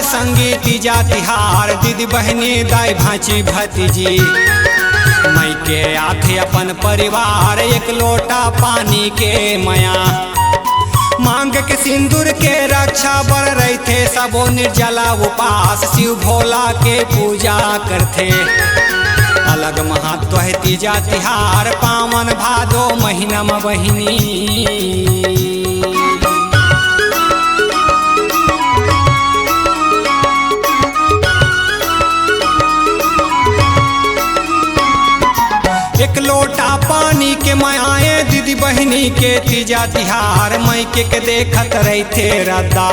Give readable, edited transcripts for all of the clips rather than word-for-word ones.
मनावाए संगी तीजा तिहार, दीदी बहनी दाई भांची भतीजी। मई के आथे अपन परिवार, एक लोटा पानी के मया। मांग के सिंदूर के रक्षा बर रही थे, सबो निर्जला उपास शिव भोला के पूजा करते। अलग महत्व है तीजा तिहार, पावन भादो महीना में बहिनी। एक लोटा पानी के माए दीदी बहनी के तीजा तिहार, मई के देखत रही थे रद्दा।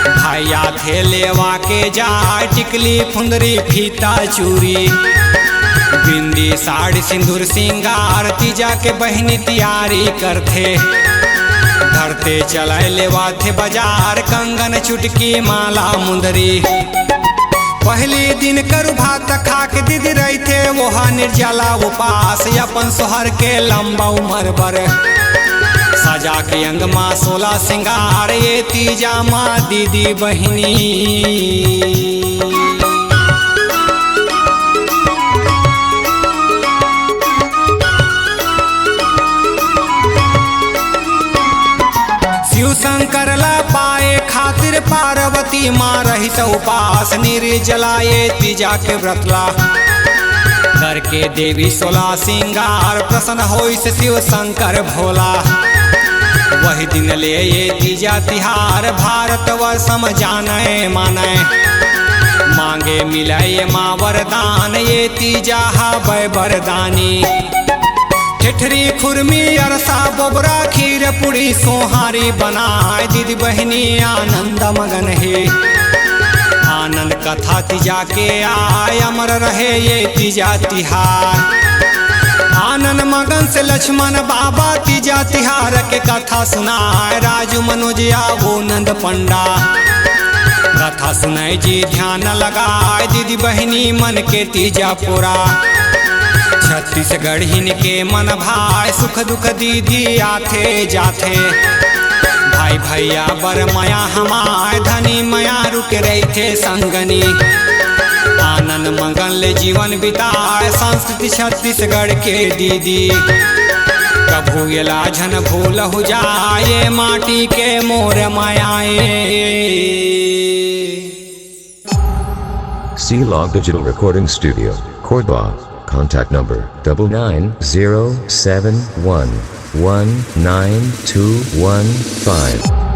भैया थे लेवा के जा, टिकली फुंदरी फीता चूरी, बिंदी साड़ी सिंदूर सिंगार, तीजा के बहनी तैयारी करते। धरते चलाए लेवा थे बाजार, कंगन चुटकी माला मुंदरी। पहले दिन करु भात खा के दीदी रही थे वहा निर्जला उपास, अपन सोहर के लंबा उम्र बर। सजा के अंग माँ 16 सिंगार, ये तीजा माँ दीदी बहनी। शिव शंकर ला पाए खातिर पार्वती माँ रही उपास, निर्जलाए तीजा के व्रतला। करके देवी 16 सिंगार, प्रसन्न होई से शिव शंकर भोला। वही दिन ले ये तीजा तिहार, भारत वर्ष में जाने माने। मांगे मिले माँ वरदान, ये तीजा हबै वरदानी। ठेठरी खुरमी अरसा बोबरा खीर पूरी सोहारी बनाए, दीदी बहनी आनंद मगन है। आनंद कथा तीजा के आय, अमर रहे ये तीजा तिहार। आनंद मगन से लक्ष्मण बाबा तीजा तिहार के कथा सुनाए, राजू मनोज आवो नंद पंडा। कथा सुनाए जी ध्यान लगाए, दीदी बहनी मन के तीजा पूरा। छत्तीसगढ़ हिन के मन भाई, सुख दुख दीदी आथे जाथे। भाई भैया बर मया हमार, धनी मया रुक रही थे संगनी। आनंद मगन ले जीवन बिताए, संस्कृति छत्तीसगढ़ के दीदी। कभू ये लाझन भूल हो जाए, माटी के मोर मायाए। C-Log Digital Recording Studio, Cordoba. Contact number 9907119215.